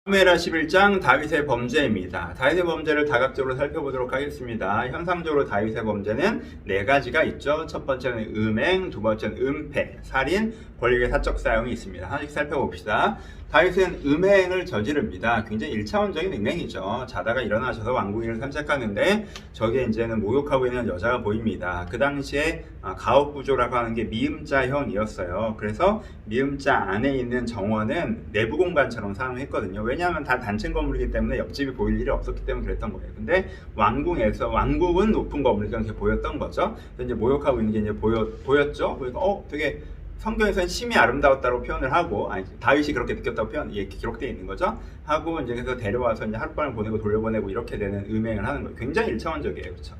사무엘하 11장 다윗의 범죄입니다. 다윗의 범죄를 다각적으로 살펴보도록 하겠습니다. 현상적으로 다윗의 범죄는 네 가지가 있죠. 첫 번째는 음행, 두 번째는 은폐, 살인, 권력의 사적 사용이 있습니다. 하나씩 살펴봅시다. 다윗은 음행을 저지릅니다. 굉장히 1차원적인 음행이죠. 자다가 일어나셔서 왕궁을 산책하는데 저게 이제는 모욕하고 있는 여자가 보입니다. 그 당시에 가옥부조라고 하는 게 미음자형이었어요. 그래서 미음자 안에 있는 정원은 내부 공간처럼 사용했거든요. 왜냐하면 다 단층 건물이기 때문에 옆집이 보일 일이 없었기 때문에 그랬던 거예요. 근데 왕궁은 높은 건물이니까 이렇게 보였던 거죠. 이제 모욕하고 있는 게 이제 보였죠. 그러니까 되게 성경에서는 심히 아름다웠다고 표현을 하고, 다윗이 그렇게 느꼈다고 이렇게 기록되어 있는 거죠. 하고 이제 그래서 데려와서 이제 하룻밤을 보내고 돌려보내고 이렇게 되는 음행을 하는 거예요. 굉장히 1차원적이에요, 그렇죠?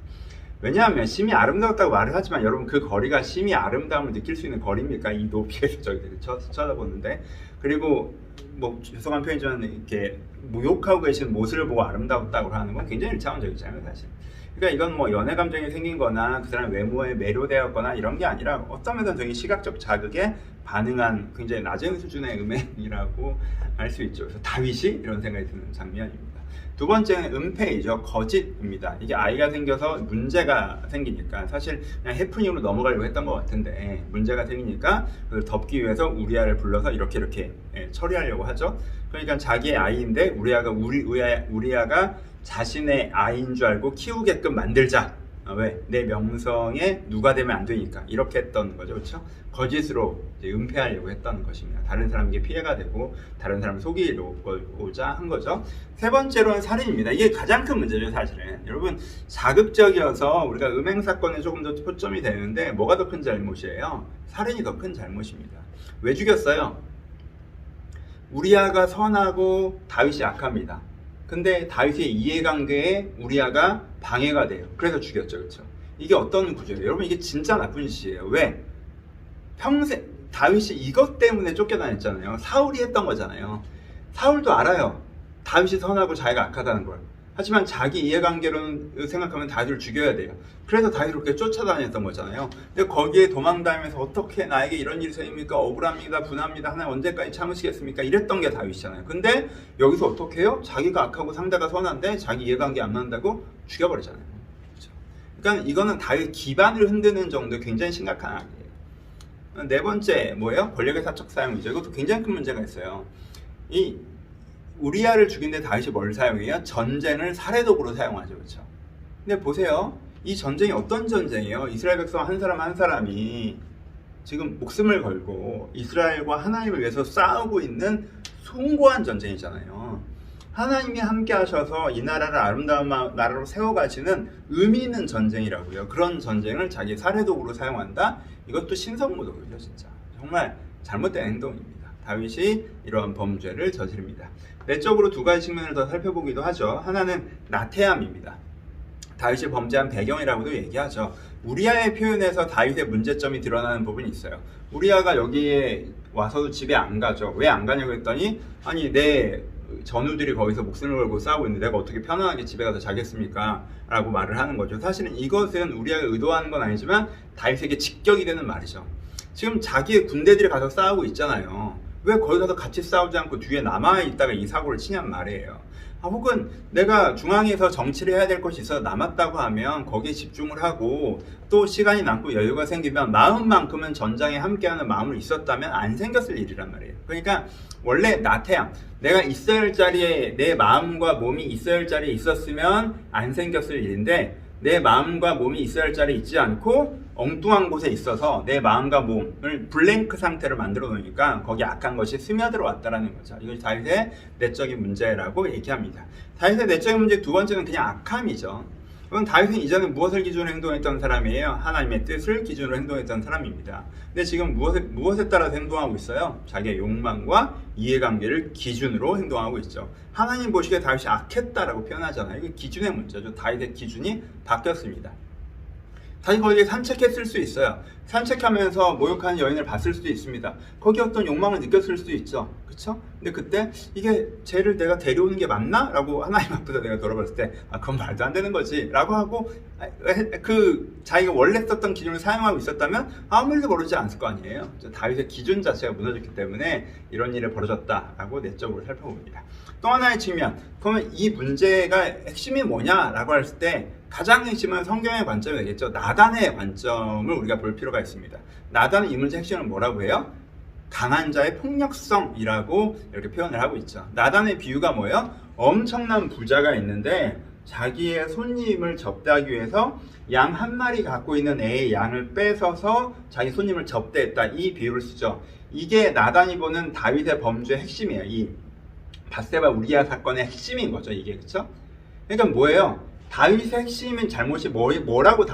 왜냐하면 심히 아름다웠다고 말을 하지만 여러분 그 거리가 심히 아름다움을 느낄 수 있는 거리입니까? 이 높이에서 저희들이 쳐다보는데. 그리고 뭐 죄송한 표현이지만 이렇게 모욕하고 계신 모습을 보고 아름다웠다고 하는 건 굉장히 1차원적이잖아요, 사실. 그러니까 이건 뭐 연애 감정이 생긴 거나 그 사람 외모에 매료되었거나 이런 게 아니라 어떤 면에서는 되게 시각적 자극에 반응한 굉장히 낮은 수준의 음행이라고 할 수 있죠. 그래서 다윗이 이런 생각이 드는 장면입니다. 두 번째는 은폐이죠. 거짓입니다. 이게 아이가 생겨서 문제가 생기니까 사실 그냥 해프닝으로 넘어가려고 했던 것 같은데 문제가 생기니까 그걸 덮기 위해서 우리아를 불러서 이렇게 처리하려고 하죠. 그러니까 자기의 아이인데 우리아가 자신의 아이인 줄 알고 키우게끔 만들자. 왜? 내 명성에 누가 되면 안 되니까 이렇게 했던 거죠. 그렇죠? 거짓으로 이제 은폐하려고 했던 것입니다. 다른 사람에게 피해가 되고 다른 사람 속이려고자 한 거죠. 세 번째로는 살인입니다. 이게 가장 큰 문제죠, 사실은. 여러분, 자극적이어서 우리가 음행 사건에 조금 더 초점이 되는데 뭐가 더 큰 잘못이에요? 살인이 더 큰 잘못입니다. 왜 죽였어요? 우리아가 선하고 다윗이 악합니다. 근데 다윗의 이해관계에 우리아가 방해가 돼요. 그래서 죽였죠, 그렇죠? 이게 어떤 구조예요? 여러분, 이게 진짜 나쁜 짓이에요. 왜? 평생 다윗이 이것 때문에 쫓겨다녔잖아요. 사울이 했던 거잖아요. 사울도 알아요. 다윗이 선하고 자기가 악하다는 걸. 하지만 자기 이해관계로 생각하면 다윗을 죽여야 돼요. 그래서 다윗을 그렇게 쫓아다녔던 거잖아요. 근데 거기에 도망다니면서 어떻게 나에게 이런 일이 생깁니까? 억울합니다. 분합니다. 하나님 언제까지 참으시겠습니까? 이랬던 게 다윗이잖아요. 근데 여기서 어떻게 해요? 자기가 악하고 상대가 선한데 자기 이해관계 안 맞는다고 죽여버리잖아요. 그렇죠? 그러니까 이거는 다윗 기반을 흔드는 정도의 굉장히 심각한 악이에요. 네 번째 뭐예요? 권력의 사적 사용이죠. 이것도 굉장히 큰 문제가 있어요. 이 우리아를 죽인데 다윗이 뭘 사용해요? 전쟁을 살해도구로 사용하죠. 그렇죠? 근데 보세요. 이 전쟁이 어떤 전쟁이에요? 이스라엘 백성 한 사람 한 사람이 지금 목숨을 걸고 이스라엘과 하나님을 위해서 싸우고 있는 숭고한 전쟁이잖아요. 하나님이 함께 하셔서 이 나라를 아름다운 나라로 세워가시는 의미 있는 전쟁이라고요. 그런 전쟁을 자기 살해도구로 사용한다? 이것도 신성모독이죠, 진짜. 정말 잘못된 행동입니다. 다윗이 이러한 범죄를 저지릅니다. 내적으로 두 가지 측면을 더 살펴보기도 하죠. 하나는 나태함입니다. 다윗이 범죄한 배경이라고도 얘기하죠. 우리아의 표현에서 다윗의 문제점이 드러나는 부분이 있어요. 우리아가 여기에 와서도 집에 안 가죠. 왜 안 가냐고 했더니 아니 내 전우들이 거기서 목숨을 걸고 싸우고 있는데 내가 어떻게 편안하게 집에 가서 자겠습니까? 라고 말을 하는 거죠. 사실은 이것은 우리아가 의도하는 건 아니지만 다윗에게 직격이 되는 말이죠. 지금 자기의 군대들이 가서 싸우고 있잖아요. 왜 거기 가서 같이 싸우지 않고 뒤에 남아있다가 이 사고를 치냔 말이에요. 혹은 내가 중앙에서 정치를 해야 될 것이 있어서 남았다고 하면 거기에 집중을 하고 또 시간이 남고 여유가 생기면 마음만큼은 전장에 함께하는 마음을 있었다면 안 생겼을 일이란 말이에요. 그러니까 원래 나태함, 내가 있어야 할 자리에 내 마음과 몸이 있어야 할 자리에 있었으면 안 생겼을 일인데 내 마음과 몸이 있어야 할 자리에 있지 않고 엉뚱한 곳에 있어서 내 마음과 몸을 블랭크 상태로 만들어 놓으니까 거기 악한 것이 스며들어 왔다라는 거죠. 이것이 다윗의 내적인 문제라고 얘기합니다. 다윗의 내적인 문제 두 번째는 그냥 악함이죠. 그건 다윗은 이전에 무엇을 기준으로 행동했던 사람이에요? 하나님의 뜻을 기준으로 행동했던 사람입니다. 근데 지금 무엇에 따라서 행동하고 있어요? 자기의 욕망과 이해관계를 기준으로 행동하고 있죠. 하나님 보시기에 다윗이 악했다라고 표현하잖아요. 이게 기준의 문제죠. 다윗의 기준이 바뀌었습니다. 다시 거기에 산책했을 수 있어요. 산책하면서 모욕하는 여인을 봤을 수도 있습니다. 거기 어떤 욕망을 느꼈을 수도 있죠. 그렇죠? 근데 그때 이게 쟤를 내가 데려오는 게 맞나? 라고 하나님 앞에서 내가 돌아봤을 때 그건 말도 안 되는 거지 라고 하고 그 자기가 원래 썼던 기준을 사용하고 있었다면 아무 일도 벌어지지 않을 거 아니에요. 다윗의 기준 자체가 무너졌기 때문에 이런 일이 벌어졌다라고 내적으로 살펴봅니다. 또 하나의 측면, 그러면 이 문제가 핵심이 뭐냐라고 했을 때 가장 핵심은 성경의 관점이 되겠죠. 나단의 관점을 우리가 볼 필요가 있습니다. 나단은 이 문제의 핵심은 뭐라고 해요? 강한 자의 폭력성이라고 이렇게 표현을 하고 있죠. 나단의 비유가 뭐예요? 엄청난 부자가 있는데 자기의 손님을 접대하기 위해서 양 한 마리 갖고 있는 애의 양을 뺏어서 자기 손님을 접대했다. 이 비유를 쓰죠. 이게 나단이 보는 다윗의 범죄의 핵심이에요. 이 밧세바 우리아 사건의 핵심인 거죠. 이게 그렇죠? 그러니까 뭐예요? 다윗의 핵심인 잘못이 뭐라고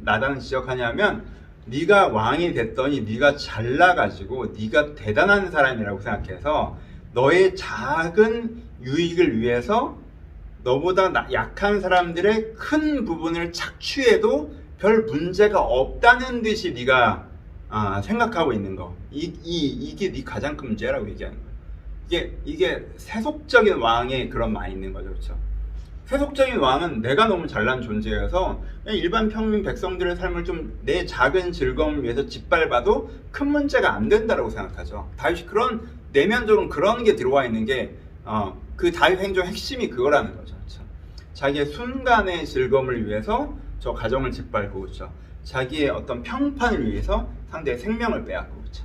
나단은 지적하냐면 네가 왕이 됐더니 네가 잘나가지고 네가 대단한 사람이라고 생각해서 너의 작은 유익을 위해서 너보다 약한 사람들의 큰 부분을 착취해도 별 문제가 없다는 듯이 네가 생각하고 있는 거. 이게 네 가장 큰 문제라고 얘기하는 거예요. 이게 세속적인 왕의 그런 많이 있는 거죠. 그렇죠? 세속적인 왕은 내가 너무 잘난 존재여서 일반 평민 백성들의 삶을 좀 내 작은 즐거움을 위해서 짓밟아도 큰 문제가 안 된다고 생각하죠. 다윗이 그런 내면적으로 그런 게 들어와 있는 게 그 다윗 행동의 핵심이 그거라는 거죠. 그렇죠? 자기의 순간의 즐거움을 위해서 저 가정을 짓밟고 그렇죠? 자기의 어떤 평판을 위해서 상대의 생명을 빼앗고 그렇죠?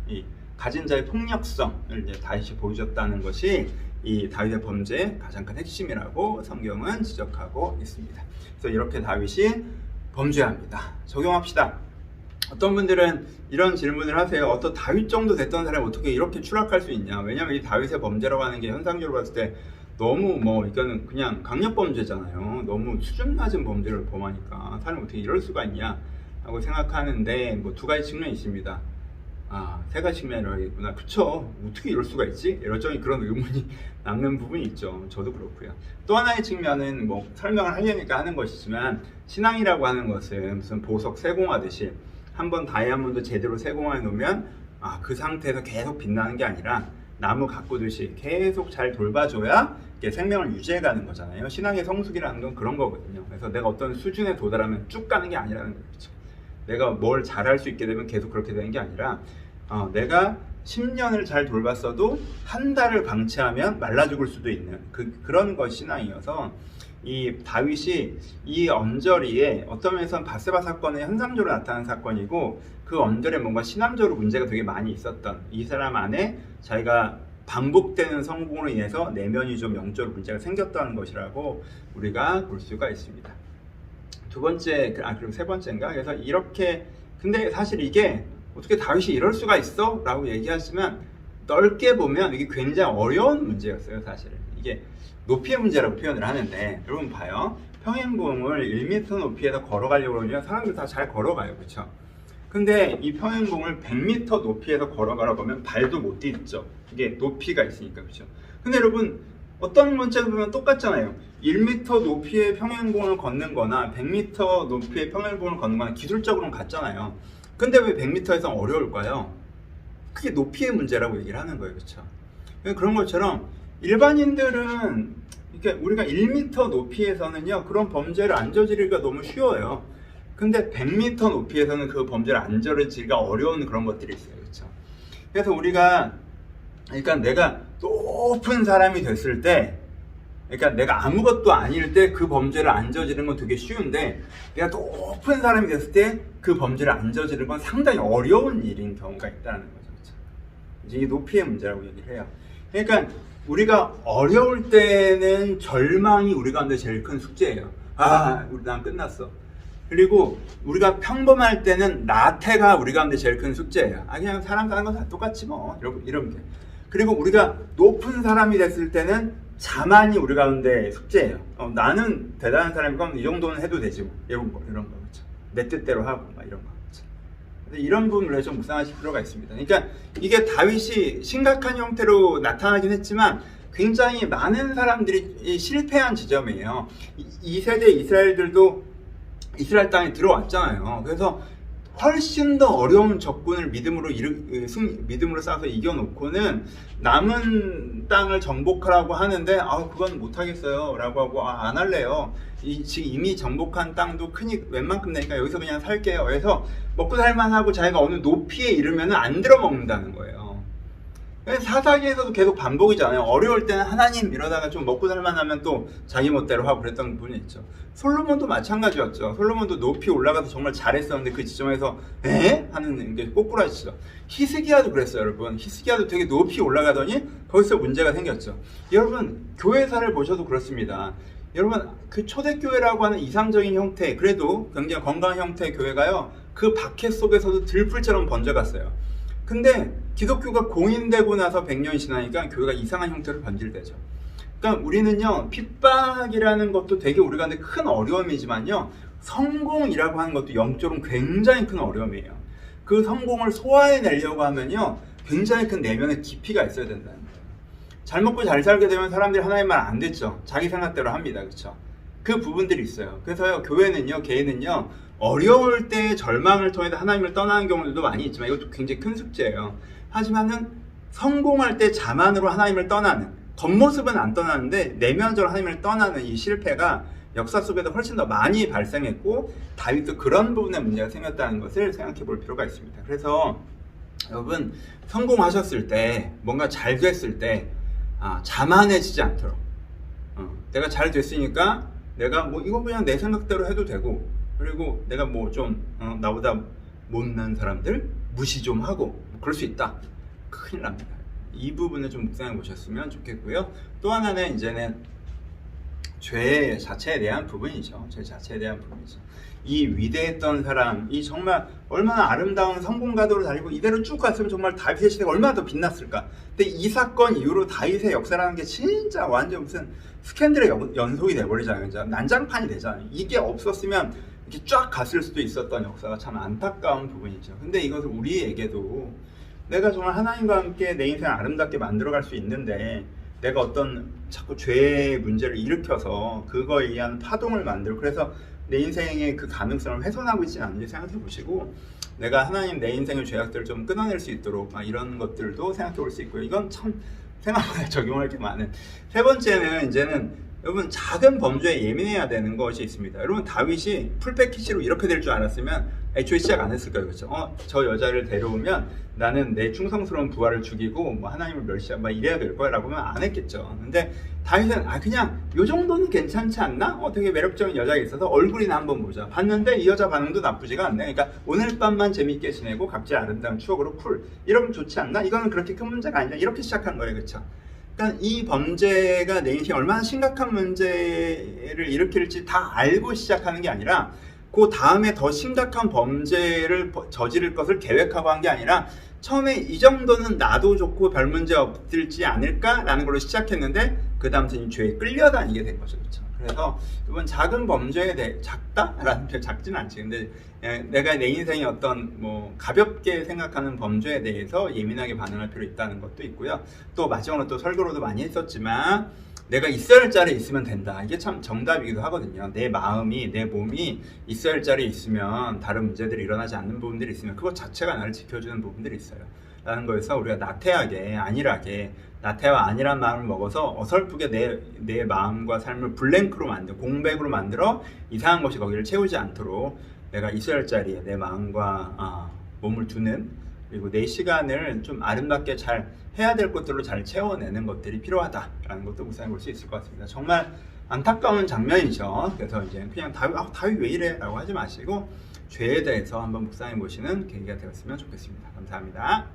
이 가진 자의 폭력성을 이제 다윗이 보여줬다는 것이 이 다윗의 범죄의 가장 큰 핵심이라고 성경은 지적하고 있습니다. 그래서 이렇게 다윗이 범죄합니다. 적용합시다. 어떤 분들은 이런 질문을 하세요. 어떤 다윗 정도 됐던 사람이 어떻게 이렇게 추락할 수 있냐? 왜냐하면 이 다윗의 범죄라고 하는 게 현상적으로 봤을 때 너무 이거는 그냥 강력 범죄잖아요. 너무 수준 낮은 범죄를 범하니까 사람이 어떻게 이럴 수가 있냐? 라고 생각하는데 두 가지 측면이 있습니다. 세 가지 측면이라고 하겠구나. 그쵸? 어떻게 이럴 수가 있지? 여전히 그런 의문이 남는 부분이 있죠. 저도 그렇고요. 또 하나의 측면은 설명을 하려니까 하는 것이지만 신앙이라고 하는 것은 무슨 보석 세공하듯이 한번 다이아몬드 제대로 세공해 놓으면 그 상태에서 계속 빛나는 게 아니라 나무 가꾸듯이 계속 잘 돌봐줘야 생명을 유지해가는 거잖아요. 신앙의 성숙이라는 건 그런 거거든요. 그래서 내가 어떤 수준에 도달하면 쭉 가는 게 아니라는 거죠. 내가 뭘 잘할 수 있게 되면 계속 그렇게 되는 게 아니라 내가 10년을 잘 돌봤어도 한 달을 방치하면 말라 죽을 수도 있는 그런 것이 신앙이어서 이 다윗이 이 언저리에 어떤 면에서는 밧세바 사건의 현상적으로 나타난 사건이고 그 언저리에 뭔가 신앙적으로 문제가 되게 많이 있었던 이 사람 안에 자기가 반복되는 성공으로 인해서 내면이 좀 영적으로 문제가 생겼다는 것이라고 우리가 볼 수가 있습니다. 두 번째, 그리고 세 번째인가? 그래서 이렇게, 근데 사실 이게 어떻게 다윗이 이럴 수가 있어? 라고 얘기하지만 넓게 보면 이게 굉장히 어려운 문제였어요, 사실은. 이게 높이의 문제라고 표현을 하는데, 여러분 봐요. 평행봉을 1m 높이에서 걸어가려고 그러면 사람들 다 잘 걸어가요, 그쵸? 근데 이 평행봉을 100m 높이에서 걸어가라고 하면 발도 못 딛죠. 이게 높이가 있으니까, 그쵸? 근데 여러분, 어떤 문제를 보면 똑같잖아요. 1m 높이의 평행봉을 걷는 거나 100m 높이의 평행봉을 걷는 거나 기술적으로는 같잖아요. 근데 왜 100m에서 어려울까요? 그게 높이의 문제라고 얘기를 하는 거예요. 그렇죠? 그런 것처럼 일반인들은 이렇게 우리가 1m 높이에서는요 그런 범죄를 안 저지르기가 너무 쉬워요. 근데 100m 높이에서는 그 범죄를 안 저지르기가 어려운 그런 것들이 있어요. 그렇죠? 그래서 우리가 그러니까 내가 높은 사람이 됐을 때, 그러니까 내가 아무것도 아닐 때 그 범죄를 안 저지르는 건 되게 쉬운데, 내가 높은 사람이 됐을 때 그 범죄를 안 저지르는 건 상당히 어려운 일인 경우가 있다는 거죠. 그렇죠? 이제 이 높이의 문제라고 얘기를 해요. 그러니까 우리가 어려울 때는 절망이 우리 가운데 제일 큰 숙제예요. 난 끝났어. 그리고 우리가 평범할 때는 나태가 우리 가운데 제일 큰 숙제예요. 그냥 사람 사는 건 다 똑같지 뭐. 이런 게. 그리고 우리가 높은 사람이 됐을 때는 자만이 우리 가운데 숙제예요. 나는 대단한 사람이니까 이 정도는 해도 되지 뭐. 이런 거 그렇죠. 내 뜻대로 하고 막 이런 거. 그렇죠? 이런 부분을 좀 묵상하실 필요가 있습니다. 그러니까 이게 다윗이 심각한 형태로 나타나긴 했지만 굉장히 많은 사람들이 실패한 지점이에요. 이 세대 이스라엘들도 이스라엘 땅에 들어왔잖아요. 그래서 훨씬 더 어려운 적군을 믿음으로 싸서 이겨놓고는 남은 땅을 정복하라고 하는데 그건 못하겠어요 라고 하고 안 할래요. 지금 이미 정복한 땅도 크니 웬만큼 되니까 여기서 그냥 살게요. 그래서 먹고 살만하고 자기가 어느 높이에 이르면 안 들어먹는다는 거예요. 사사기에서도 계속 반복이잖아요. 어려울 때는 하나님 이러다가 좀 먹고 살만하면 또 자기 멋대로 하고 그랬던 부분이 있죠. 솔로몬도 마찬가지였죠. 솔로몬도 높이 올라가서 정말 잘했었는데 그 지점에서 하는 게 꼬꾸라지죠. 히스기야도 그랬어요. 여러분, 히스기야도 되게 높이 올라가더니 거기서 문제가 생겼죠. 여러분, 교회사를 보셔도 그렇습니다. 여러분, 그 초대교회라고 하는 이상적인 형태, 그래도 굉장히 건강한 형태의 교회가요, 그 박해 속에서도 들불처럼 번져갔어요. 근데 기독교가 공인되고 나서 100년이 지나니까 교회가 이상한 형태로 변질되죠. 그러니까 우리는요, 핍박이라는 것도 되게 우리가 근데 큰 어려움이지만요, 성공이라고 하는 것도 영적으로 굉장히 큰 어려움이에요. 그 성공을 소화해내려고 하면요, 굉장히 큰 내면의 깊이가 있어야 된다는 거예요. 잘 먹고 잘 살게 되면 사람들이 하나님 말 안 듣죠. 자기 생각대로 합니다. 그렇죠? 그 부분들이 있어요. 그래서요, 교회는요, 개인은요, 어려울 때 절망을 통해서 하나님을 떠나는 경우도 많이 있지만 이것도 굉장히 큰 숙제예요. 하지만은 성공할 때 자만으로 하나님을 떠나는, 겉모습은 안 떠나는데 내면적으로 하나님을 떠나는 이 실패가 역사 속에서 훨씬 더 많이 발생했고, 다윗도 그런 부분에 문제가 생겼다는 것을 생각해 볼 필요가 있습니다. 그래서 여러분, 성공하셨을 때, 뭔가 잘 됐을 때 자만해지지 않도록, 내가 잘 됐으니까 내가 뭐 이거 그냥 내 생각대로 해도 되고, 그리고 내가 뭐 좀 나보다 못난 사람들 무시 좀 하고 그럴 수 있다. 큰일 납니다. 이 부분을 좀 묵상해 보셨으면 좋겠고요. 또 하나는 이제는 죄 자체에 대한 부분이죠. 죄 자체에 대한 부분이죠. 이 위대했던 사람, 이 정말 얼마나 아름다운 성공가도로 달리고 이대로 쭉 갔으면 정말 다윗의 시대가 얼마나 더 빛났을까. 근데 이 사건 이후로 다윗의 역사라는 게 진짜 완전 무슨 스캔들의 연속이 돼버리잖아요. 진짜 난장판이 되잖아요. 이게 없었으면 이렇게 쫙 갔을 수도 있었던 역사가 참 안타까운 부분이죠. 근데 이것을 우리에게도 내가 정말 하나님과 함께 내 인생을 아름답게 만들어갈 수 있는데, 내가 어떤 자꾸 죄의 문제를 일으켜서 그거에 의한 파동을 만들고, 그래서 내 인생의 그 가능성을 훼손하고 있지 않은지 생각해 보시고, 내가 하나님 내 인생의 죄악들을 좀 끊어낼 수 있도록 이런 것들도 생각해 볼 수 있고요. 이건 참 생각보다 적용할 게 많은. 세 번째는 이제는 여러분, 작은 범죄에 예민해야 되는 것이 있습니다. 여러분, 다윗이 풀패키지로 이렇게 될 줄 알았으면 애초에 시작 안 했을 거예요. 그렇죠? 저 여자를 데려오면 나는 내 충성스러운 부하를 죽이고 뭐 하나님을 멸시하고 막 이래야 될 거야 라고 하면 안 했겠죠. 근데 다윗은 그냥 요 정도는 괜찮지 않나? 되게 매력적인 여자가 있어서 얼굴이나 한번 보자. 봤는데 이 여자 반응도 나쁘지가 않네. 그러니까 오늘 밤만 재밌게 지내고 각자 아름다운 추억으로 쿨. 이러면 좋지 않나? 이거는 그렇게 큰 문제가 아니냐. 이렇게 시작한 거예요. 그렇죠? 그러니까 이 범죄가 내 인생에 얼마나 심각한 문제를 일으킬지 다 알고 시작하는 게 아니라, 그 다음에 더 심각한 범죄를 저지를 것을 계획하고 한 게 아니라, 처음에 이 정도는 나도 좋고 별 문제 없을지 않을까라는 걸로 시작했는데, 그 다음부터 죄에 끌려다니게 된 거죠. 그렇죠? 그래서 이번 작은 범죄에 대해 작다라는 게 작지는 않지. 근데 내가 내 인생에 어떤 뭐 가볍게 생각하는 범죄에 대해서 예민하게 반응할 필요 있다는 것도 있고요. 또 마지막으로 또 설교로도 많이 했었지만, 내가 있어야 할 자리에 있으면 된다. 이게 참 정답이기도 하거든요. 내 마음이, 내 몸이 있어야 할 자리에 있으면 다른 문제들이 일어나지 않는 부분들이 있으면 그것 자체가 나를 지켜주는 부분들이 있어요. 라는 거에서 우리가 나태하게, 안일하게, 나태와 안일한 마음을 먹어서 어설프게 내 마음과 삶을 블랭크로 만들어, 공백으로 만들어 이상한 것이 거기를 채우지 않도록 내가 있어야 할 자리에 내 마음과 몸을 두는, 그리고 내 시간을 좀 아름답게 잘 해야 될 것들로 잘 채워내는 것들이 필요하다라는 것도 묵상해 볼 수 있을 것 같습니다. 정말 안타까운 장면이죠. 그래서 이제 그냥 다윗 왜 이래? 라고 하지 마시고 죄에 대해서 한번 묵상해 보시는 계기가 되었으면 좋겠습니다. 감사합니다.